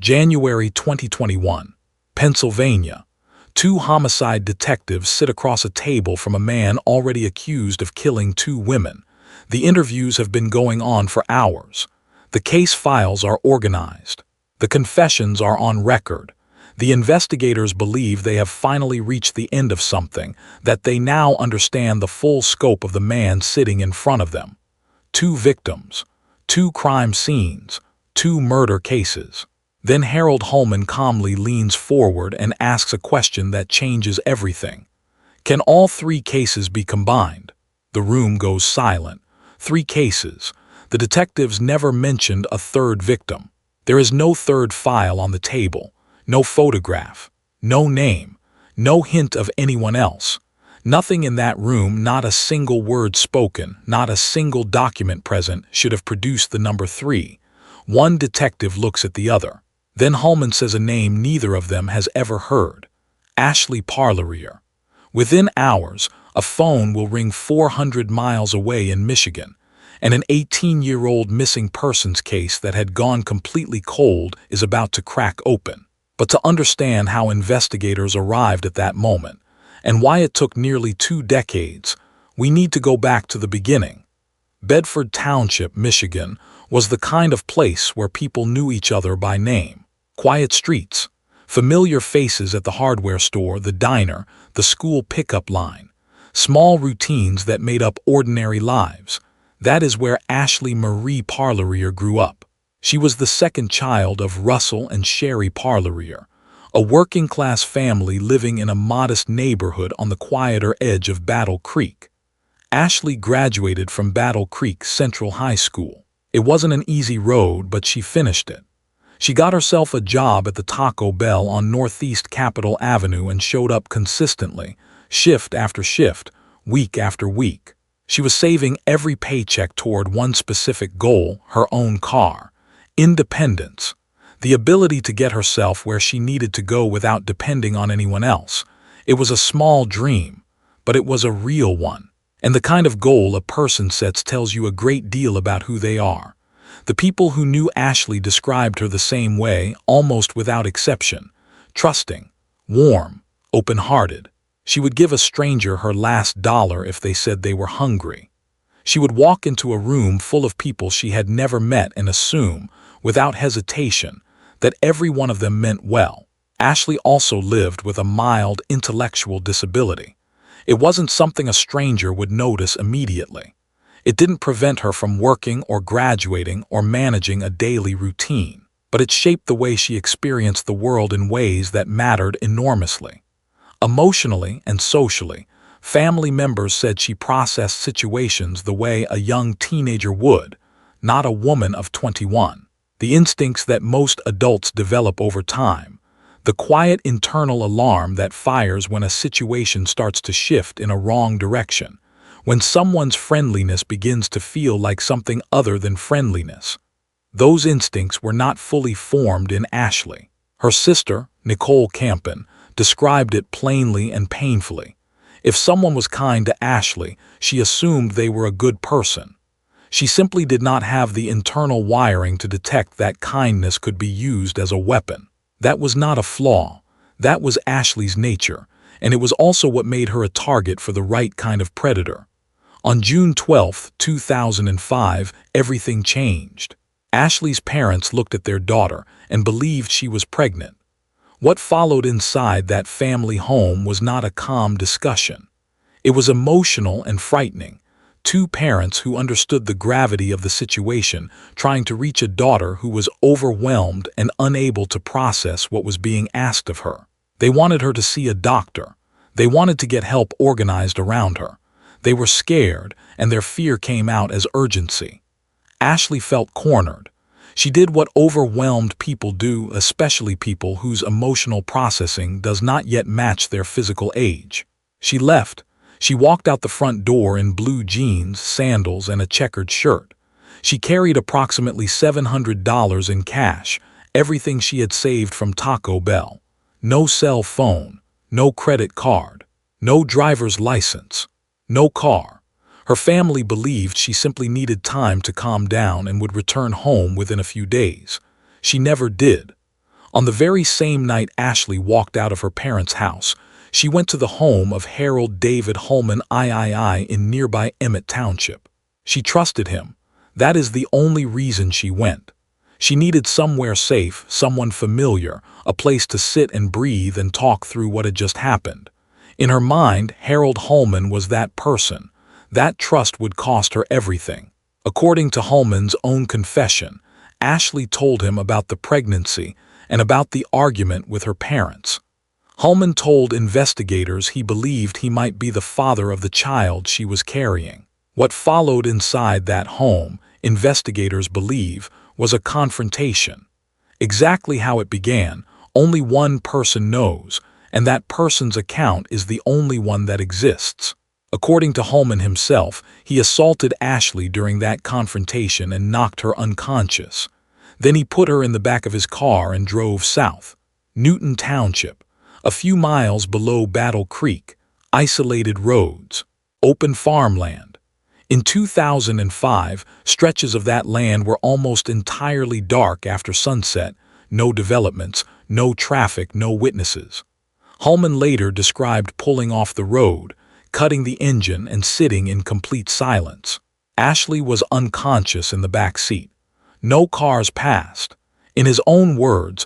January 2021, Pennsylvania. Two homicide detectives sit across a table from a man already accused of killing two women. The interviews have been going on for hours. The case files are organized. The confessions are on record. The investigators believe they have finally reached the end of something, that they now understand the full scope of the man sitting in front of them. Two victims, two crime scenes, two murder cases. Then Harold Haulman calmly leans forward and asks a question that changes everything. Can all three cases be combined? The room goes silent. 3 cases. The detectives never mentioned a third victim. There is no third file on the table, no photograph, no name, no hint of anyone else. Nothing in that room, not a single word spoken, not a single document present, should have produced the number 3. One detective looks at the other. Then Haulman says a name neither of them has ever heard. Ashley Parlier. Within hours, a phone will ring 400 miles away in Michigan, and an 18-year-old missing persons case that had gone completely cold is about to crack open. But to understand how investigators arrived at that moment, and why it took nearly 2 decades, we need to go back to the beginning. Bedford Township, Michigan, was the kind of place where people knew each other by name. Quiet streets, familiar faces at the hardware store, the diner, the school pickup line. Small routines that made up ordinary lives. That is where Ashley Marie Parlier grew up. She was the second child of Russell and Sherry Parlier, a working-class family living in a modest neighborhood on the quieter edge of Battle Creek. Ashley graduated from Battle Creek Central High School. It wasn't an easy road, but she finished it. She got herself a job at the Taco Bell on Northeast Capitol Avenue and showed up consistently, shift after shift, week after week. She was saving every paycheck toward one specific goal, her own car. Independence. The ability to get herself where she needed to go without depending on anyone else. It was a small dream, but it was a real one. And the kind of goal a person sets tells you a great deal about who they are. The people who knew Ashley described her the same way, almost without exception. Trusting, warm, open-hearted. She would give a stranger her last dollar if they said they were hungry. She would walk into a room full of people she had never met and assume, without hesitation, that every one of them meant well. Ashley also lived with a mild intellectual disability. It wasn't something a stranger would notice immediately. It didn't prevent her from working or graduating or managing a daily routine, but it shaped the way she experienced the world in ways that mattered enormously. Emotionally and socially, family members said she processed situations the way a young teenager would, not a woman of 21. The instincts that most adults develop over time. The quiet internal alarm that fires when a situation starts to shift in a wrong direction, when someone's friendliness begins to feel like something other than friendliness. Those instincts were not fully formed in Ashley. Her sister, Nicole Campen, described it plainly and painfully. If someone was kind to Ashley, she assumed they were a good person. She simply did not have the internal wiring to detect that kindness could be used as a weapon. That was not a flaw. That was Ashley's nature, and it was also what made her a target for the right kind of predator. On June 12, 2005, everything changed. Ashley's parents looked at their daughter and believed she was pregnant. What followed inside that family home was not a calm discussion. It was emotional and frightening. 2 parents who understood the gravity of the situation, trying to reach a daughter who was overwhelmed and unable to process what was being asked of her. They wanted her to see a doctor. They wanted to get help organized around her. They were scared, and their fear came out as urgency. Ashley felt cornered. She did what overwhelmed people do, especially people whose emotional processing does not yet match their physical age. She left. She walked out the front door in blue jeans, sandals, and a checkered shirt. She carried approximately $700 in cash, everything she had saved from Taco Bell. No cell phone, no credit card, no driver's license, no car. Her family believed she simply needed time to calm down and would return home within a few days. She never did. On the very same night Ashley walked out of her parents' house, she went to the home of Harold David Haulman III in nearby Emmett Township. She trusted him. That is the only reason she went. She needed somewhere safe, someone familiar, a place to sit and breathe and talk through what had just happened. In her mind, Harold Haulman was that person. That trust would cost her everything. According to Haulman's own confession, Ashley told him about the pregnancy and about the argument with her parents. Haulman told investigators he believed he might be the father of the child she was carrying. What followed inside that home, investigators believe, was a confrontation. Exactly how it began, only one person knows, and that person's account is the only one that exists. According to Haulman himself, he assaulted Ashley during that confrontation and knocked her unconscious. Then he put her in the back of his car and drove south. Newton Township, a few miles below Battle Creek, isolated roads, open farmland. In 2005, stretches of that land were almost entirely dark after sunset, no developments, no traffic, no witnesses. Haulman later described pulling off the road, cutting the engine and sitting in complete silence. Ashley was unconscious in the back seat. No cars passed. In his own words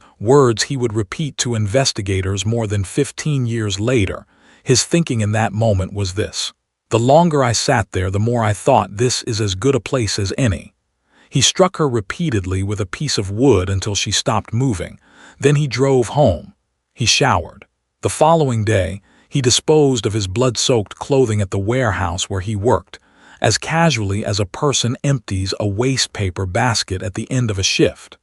he would repeat to investigators more than 15 years later, his thinking in that moment was this: "The longer I sat there, the more I thought this is as good a place as any." He struck her repeatedly with a piece of wood until she stopped moving. Then he drove home. He showered. The following day, he disposed of his blood-soaked clothing at the warehouse where he worked, as casually as a person empties a waste paper basket at the end of a shift.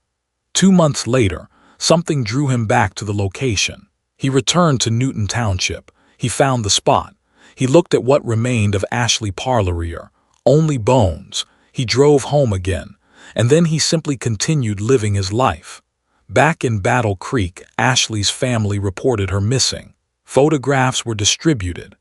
2 months later, something drew him back to the location. He returned to Newton Township. He found the spot. He looked at what remained of Ashley Parlier, only bones. He drove home again, and then he simply continued living his life. Back in Battle Creek, Ashley's family reported her missing. Photographs were distributed.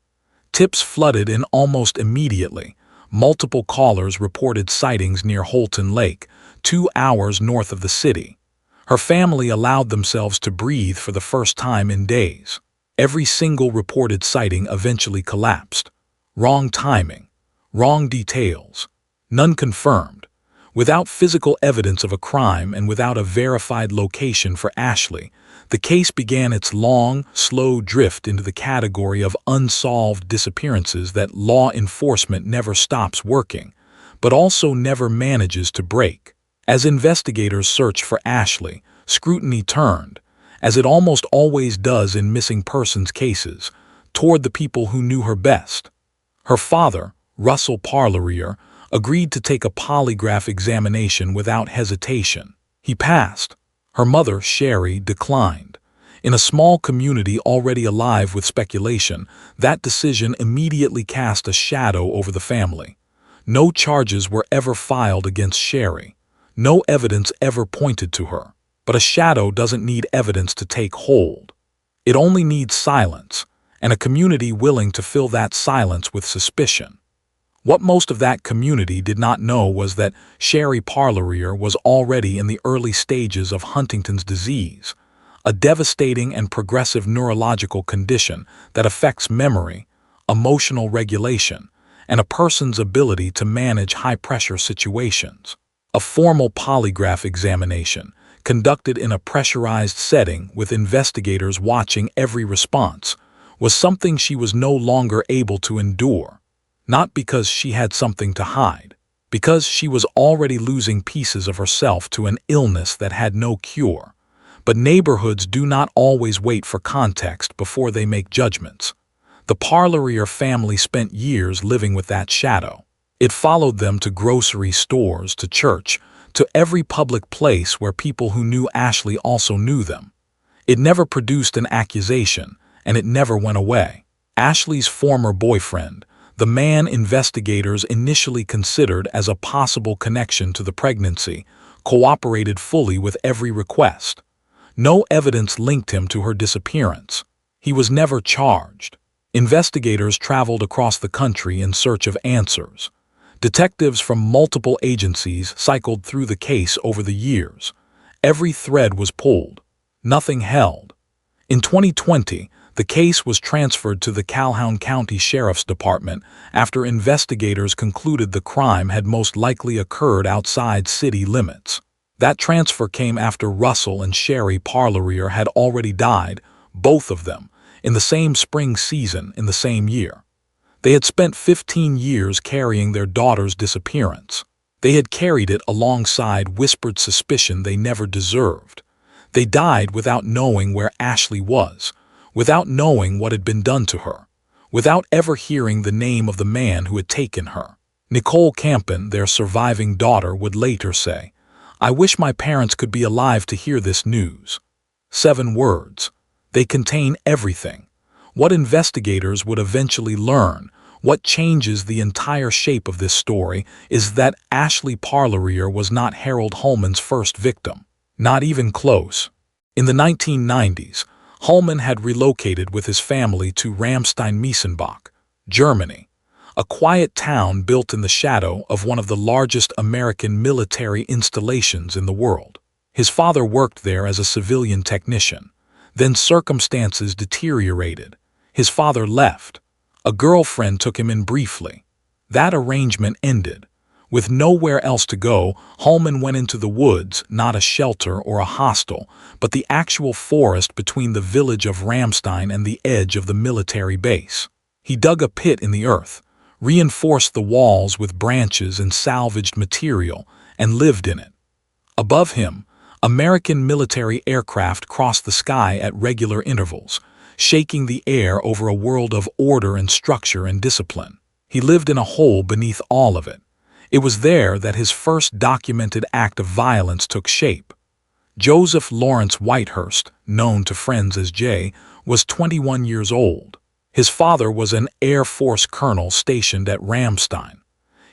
Tips flooded in almost immediately. Multiple callers reported sightings near Holton Lake, 2 hours north of the city. Her family allowed themselves to breathe for the first time in days. Every single reported sighting eventually collapsed. Wrong timing, wrong details, none confirmed. Without physical evidence of a crime and without a verified location for Ashley, the case began its long, slow drift into the category of unsolved disappearances that law enforcement never stops working, but also never manages to break. As investigators searched for Ashley, scrutiny turned, as it almost always does in missing persons cases, toward the people who knew her best. Her father, Russell Parlier, agreed to take a polygraph examination without hesitation. He passed. Her mother, Sherry, declined. In a small community already alive with speculation, that decision immediately cast a shadow over the family. No charges were ever filed against Sherry. No evidence ever pointed to her. But a shadow doesn't need evidence to take hold. It only needs silence, and a community willing to fill that silence with suspicion. What most of that community did not know was that Sherry Parlier was already in the early stages of Huntington's disease, a devastating and progressive neurological condition that affects memory, emotional regulation, and a person's ability to manage high-pressure situations. A formal polygraph examination, conducted in a pressurized setting with investigators watching every response, was something she was no longer able to endure. Not because she had something to hide, because she was already losing pieces of herself to an illness that had no cure. But neighborhoods do not always wait for context before they make judgments. The Parlier family spent years living with that shadow. It followed them to grocery stores, to church, to every public place where people who knew Ashley also knew them. It never produced an accusation, and it never went away. Ashley's former boyfriend, the man investigators initially considered as a possible connection to the pregnancy, cooperated fully with every request. No evidence linked him to her disappearance. He was never charged. Investigators traveled across the country in search of answers. Detectives from multiple agencies cycled through the case over the years. Every thread was pulled. Nothing held. In 2020, the case was transferred to the Calhoun County Sheriff's Department after investigators concluded the crime had most likely occurred outside city limits. That transfer came after Russell and Sherry Parlier had already died, both of them, in the same spring season in the same year. They had spent 15 years carrying their daughter's disappearance. They had carried it alongside whispered suspicion they never deserved. They died without knowing where Ashley was, without knowing what had been done to her, without ever hearing the name of the man who had taken her. Nicole Campen, their surviving daughter, would later say, "I wish my parents could be alive to hear this news." 7 words. They contain everything. What investigators would eventually learn, what changes the entire shape of this story, is that Ashley Parlier was not Harold Haulman's first victim. Not even close. In the 1990s, Haulman had relocated with his family to Ramstein-Miesenbach, Germany, a quiet town built in the shadow of one of the largest American military installations in the world. His father worked there as a civilian technician. Then circumstances deteriorated. His father left. A girlfriend took him in briefly. That arrangement ended. With nowhere else to go, Haulman went into the woods, not a shelter or a hostel, but the actual forest between the village of Ramstein and the edge of the military base. He dug a pit in the earth, reinforced the walls with branches and salvaged material, and lived in it. Above him, American military aircraft crossed the sky at regular intervals, shaking the air over a world of order and structure and discipline. He lived in a hole beneath all of it. It was there that his first documented act of violence took shape. Joseph Lawrence Whitehurst, known to friends as Jay, was 21 years old. His father was an Air Force colonel stationed at Ramstein.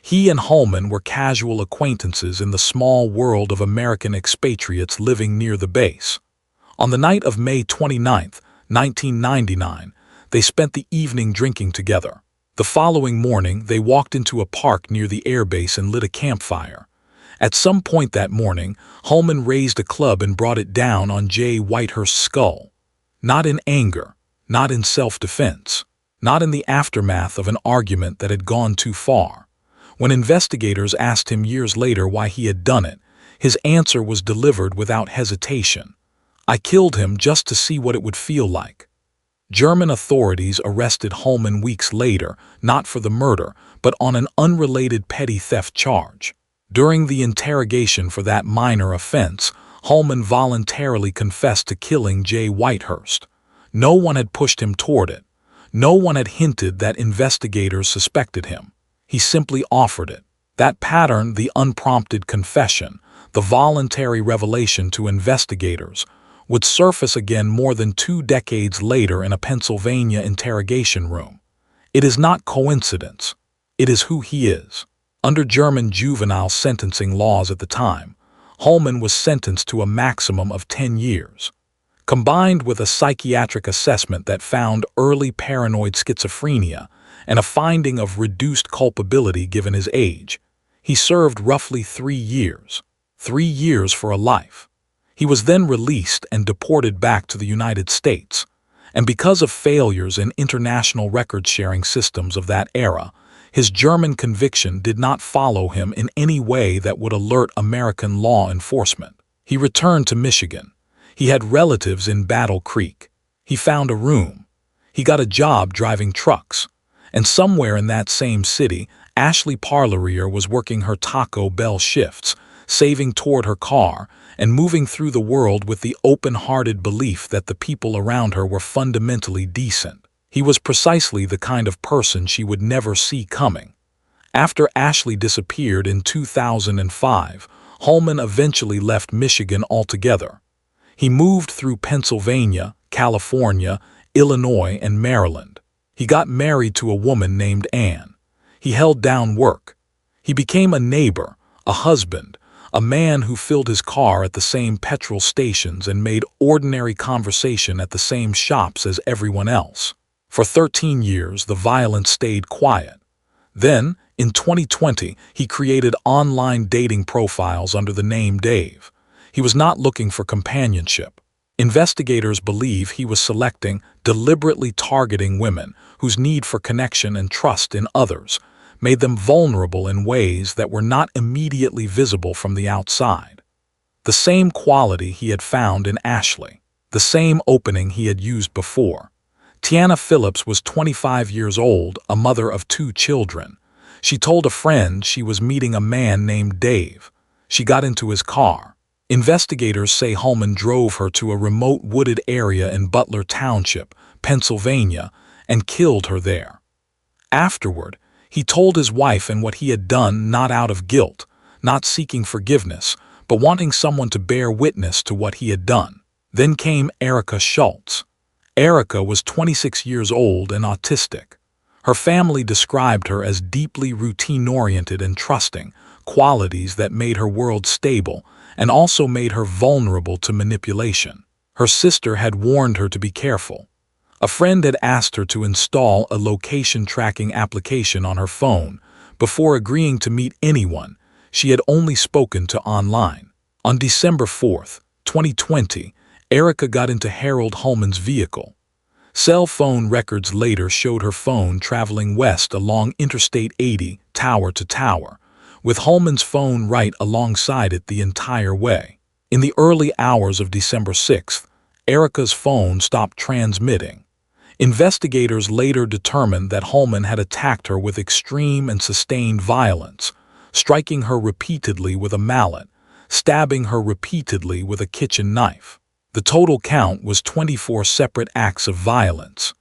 He and Haulman were casual acquaintances in the small world of American expatriates living near the base. On the night of May 29, 1999, they spent the evening drinking together. The following morning, they walked into a park near the airbase and lit a campfire. At some point that morning, Haulman raised a club and brought it down on Jay Whitehurst's skull. Not in anger, not in self-defense, not in the aftermath of an argument that had gone too far. When investigators asked him years later why he had done it, his answer was delivered without hesitation. "I killed him just to see what it would feel like." German authorities arrested Haulman weeks later, not for the murder, but on an unrelated petty theft charge. During the interrogation for that minor offense, Haulman voluntarily confessed to killing Jay Whitehurst. No one had pushed him toward it. No one had hinted that investigators suspected him. He simply offered it. That pattern, the unprompted confession, the voluntary revelation to investigators, would surface again more than 2 decades later in a Pennsylvania interrogation room. It is not coincidence. It is who he is. Under German juvenile sentencing laws at the time, Haulman was sentenced to a maximum of 10 years. Combined with a psychiatric assessment that found early paranoid schizophrenia and a finding of reduced culpability given his age, he served roughly 3 years. 3 years for a life. He was then released and deported back to the United States, and because of failures in international record-sharing systems of that era, his German conviction did not follow him in any way that would alert American law enforcement. He returned to Michigan. He had relatives in Battle Creek. He found a room. He got a job driving trucks. And somewhere in that same city, Ashley Parlier was working her Taco Bell shifts, saving toward her car, and moving through the world with the open-hearted belief that the people around her were fundamentally decent. He was precisely the kind of person she would never see coming. After Ashley disappeared in 2005, Haulman eventually left Michigan altogether. He moved through Pennsylvania, California, Illinois, and Maryland. He got married to a woman named Anne. He held down work. He became a neighbor, a husband, a man who filled his car at the same petrol stations and made ordinary conversation at the same shops as everyone else. For 13 years, the violence stayed quiet. Then, in 2020, he created online dating profiles under the name Dave. He was not looking for companionship. Investigators believe he was deliberately targeting women whose need for connection and trust in others made them vulnerable in ways that were not immediately visible from the outside. The same quality he had found in Ashley, the same opening he had used before. Tiana Phillips was 25 years old, a mother of 2 children. She told a friend she was meeting a man named Dave. She got into his car. Investigators say Haulman drove her to a remote wooded area in Butler Township, Pennsylvania, and killed her there. Afterward, he told his wife and what he had done not out of guilt, not seeking forgiveness, but wanting someone to bear witness to what he had done. Then came Erica Schultz. Erica was 26 years old and autistic. Her family described her as deeply routine-oriented and trusting, qualities that made her world stable and also made her vulnerable to manipulation. Her sister had warned her to be careful. A friend had asked her to install a location tracking application on her phone before agreeing to meet anyone she had only spoken to online. On December 4, 2020, Erica got into Harold Haulman's vehicle. Cell phone records later showed her phone traveling west along Interstate 80, tower to tower, with Haulman's phone right alongside it the entire way. In the early hours of December 6th, Erica's phone stopped transmitting. Investigators later determined that Haulman had attacked her with extreme and sustained violence, striking her repeatedly with a mallet, stabbing her repeatedly with a kitchen knife. The total count was 24 separate acts of violence.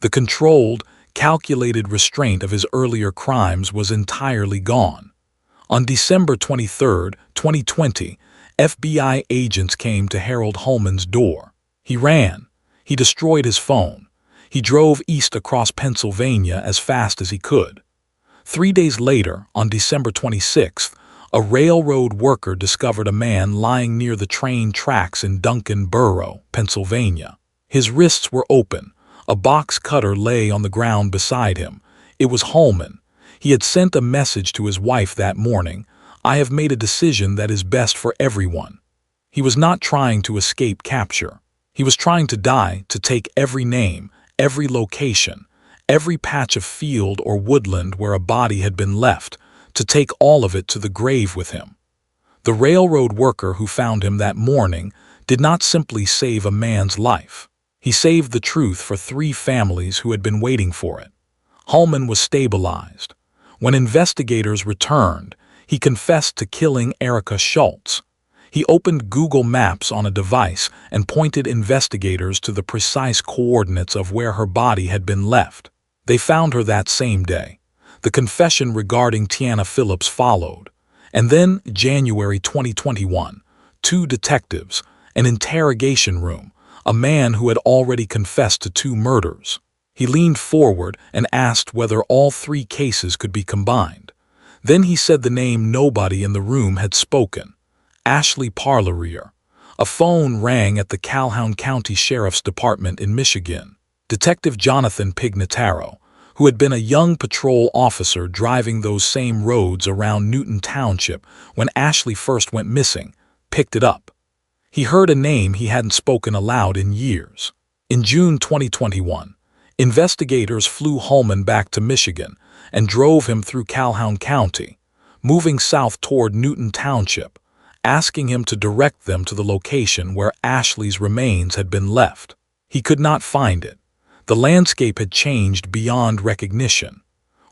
The controlled, calculated restraint of his earlier crimes was entirely gone. On December 23, 2020, FBI agents came to Harold Haulman's door. He ran. He destroyed his phone. He drove east across Pennsylvania as fast as he could. 3 days later, on December 26th, a railroad worker discovered a man lying near the train tracks in Duncan Borough, Pennsylvania. His wrists were open. A box cutter lay on the ground beside him. It was Haulman. He had sent a message to his wife that morning. "I have made a decision that is best for everyone." He was not trying to escape capture. He was trying to die, to take every name, every location, every patch of field or woodland where a body had been left, to take all of it to the grave with him. The railroad worker who found him that morning did not simply save a man's life. He saved the truth for 3 families who had been waiting for it. Haulman was stabilized. When investigators returned, he confessed to killing Erica Schultz. He opened Google Maps on a device and pointed investigators to the precise coordinates of where her body had been left. They found her that same day. The confession regarding Tiana Phillips followed. And then, January 2021, 2 detectives, an interrogation room, a man who had already confessed to 2 murders. He leaned forward and asked whether all 3 cases could be combined. Then he said the name nobody in the room had spoken: Ashley Parlier. A phone rang at the Calhoun County Sheriff's Department in Michigan. Detective Jonathan Pignataro, who had been a young patrol officer driving those same roads around Newton Township when Ashley first went missing, picked it up. He heard a name he hadn't spoken aloud in years. In June 2021, investigators flew Haulman back to Michigan and drove him through Calhoun County, moving south toward Newton Township, asking him to direct them to the location where Ashley's remains had been left. He could not find it. The landscape had changed beyond recognition.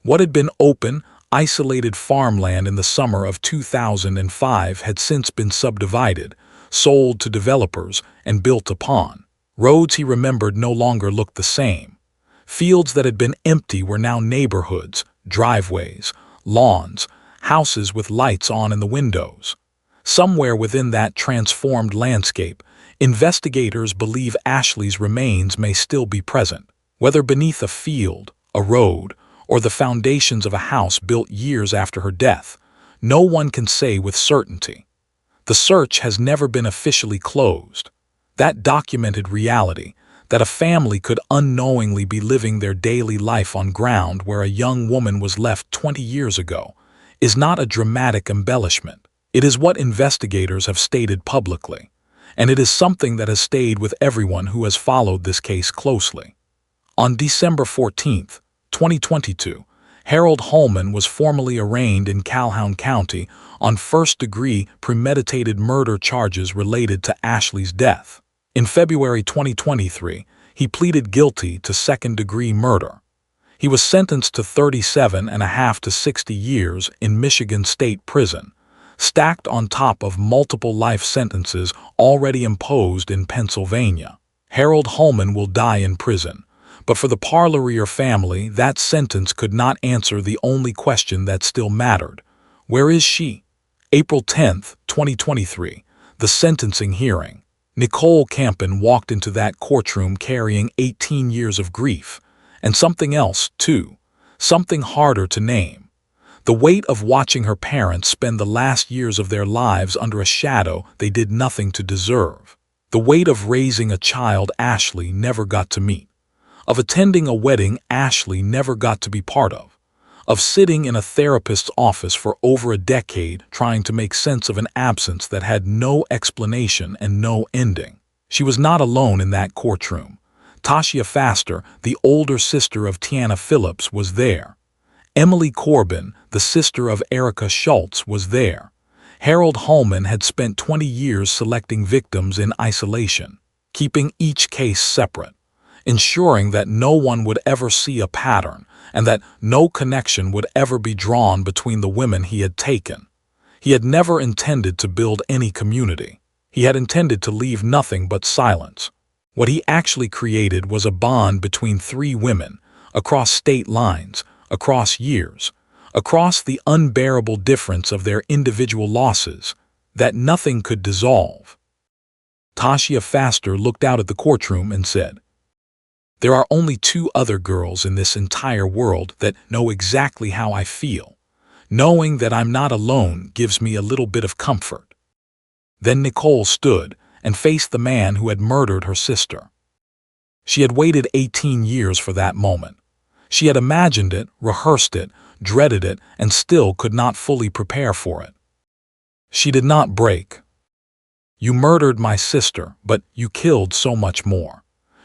What had been open, isolated farmland in the summer of 2005 had since been subdivided, sold to developers, and built upon. Roads he remembered no longer looked the same. Fields that had been empty were now neighborhoods, driveways, lawns, houses with lights on in the windows. Somewhere within that transformed landscape, investigators believe Ashley's remains may still be present. Whether beneath a field, a road, or the foundations of a house built years after her death, no one can say with certainty. The search has never been officially closed. That documented reality, that a family could unknowingly be living their daily life on ground where a young woman was left 20 years ago, is not a dramatic embellishment. It is what investigators have stated publicly. and it is something that has stayed with everyone who has followed this case closely. On December 14, 2022, Harold Haulman was formally arraigned in Calhoun County on first-degree premeditated murder charges related to Ashley's death. In February 2023, he pleaded guilty to second-degree murder. He was sentenced to 37.5 to 60 years in Michigan State Prison, stacked on top of multiple life sentences already imposed in Pennsylvania. Harold Haulman will die in prison, but for the Parlier family, that sentence could not answer the only question that still mattered. Where is she? April 10, 2023, the sentencing hearing. Nicole Campen walked into that courtroom carrying 18 years of grief, and something else, too, something harder to name. The weight of watching her parents spend the last years of their lives under a shadow they did nothing to deserve. The weight of raising a child Ashley never got to meet. Of attending a wedding Ashley never got to be part of sitting in a therapist's office for over a decade trying to make sense of an absence that had no explanation and no ending. She was not alone in that courtroom. Tasha Faster, the older sister of Tiana Phillips, was there. Emily Corbin, the sister of Erica Schultz, was there. Harold Haulman had spent 20 years selecting victims in isolation, keeping each case separate, ensuring that no one would ever see a pattern and that no connection would ever be drawn between the women he had taken. He had never intended to build any community. He had intended to leave nothing but silence. What he actually created was a bond between three women, across state lines, across years, across the unbearable difference of their individual losses, that nothing could dissolve. Tasha Faster looked out at the courtroom and said, "There are only two other girls in this entire world that know exactly how I feel. Knowing that I'm not alone gives me a little bit of comfort." Then Nicole stood and faced the man who had murdered her sister. She had waited 18 years for that moment. She had imagined it, rehearsed it, dreaded it, and still could not fully prepare for it. She did not break. "You murdered my sister, but you killed so much more.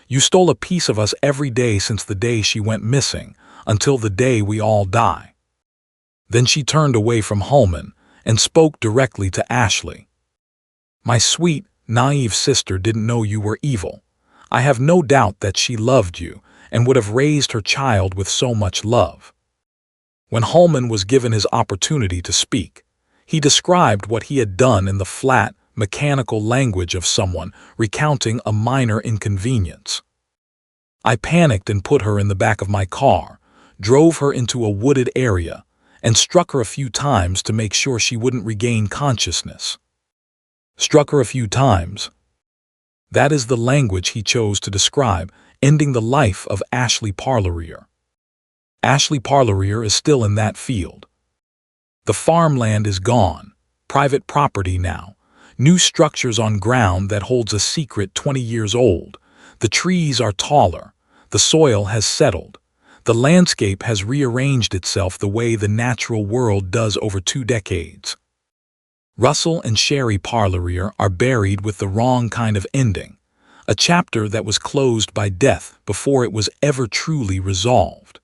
You stole a piece of us every day since the day she went missing, until the day we all die." Then she turned away from Haulman and spoke directly to Ashley. "My sweet, naive sister didn't know you were evil. I have no doubt that she loved you and would have raised her child with so much love." When Haulman was given his opportunity to speak, he described what he had done in the flat, mechanical language of someone recounting a minor inconvenience. "I panicked and put her in the back of my car, drove her into a wooded area, and struck her a few times to make sure she wouldn't regain consciousness." Struck her a few times. That is the language he chose to describe ending the life of Ashley Parlier. Ashley Parlier is still in that field. The farmland is gone, private property now, new structures on ground that holds a secret 20 years old. The trees are taller, the soil has settled, the landscape has rearranged itself the way the natural world does over 2 decades. Russell and Sherry Parlier are buried with the wrong kind of ending, a chapter that was closed by death before it was ever truly resolved.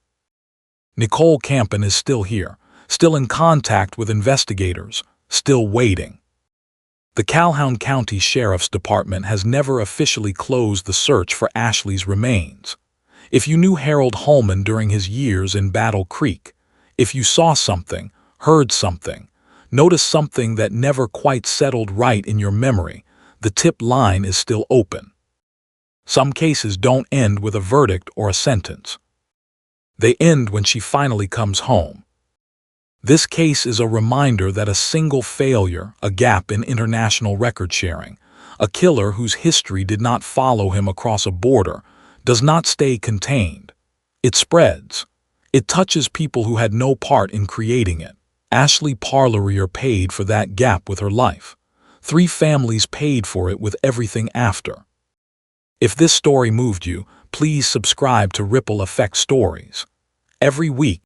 Nicole Campen is still here, still in contact with investigators, still waiting. The Calhoun County Sheriff's Department has never officially closed the search for Ashley's remains. If you knew Harold Haulman during his years in Battle Creek, if you saw something, heard something, noticed something that never quite settled right in your memory, the tip line is still open. Some cases don't end with a verdict or a sentence. They end when she finally comes home. This case is a reminder that a single failure, a gap in international record sharing, a killer whose history did not follow him across a border, does not stay contained. It spreads. It touches people who had no part in creating it. Ashley Parlier paid for that gap with her life. 3 families paid for it with everything after. If this story moved you, please subscribe to Ripple Effect Stories. Every week,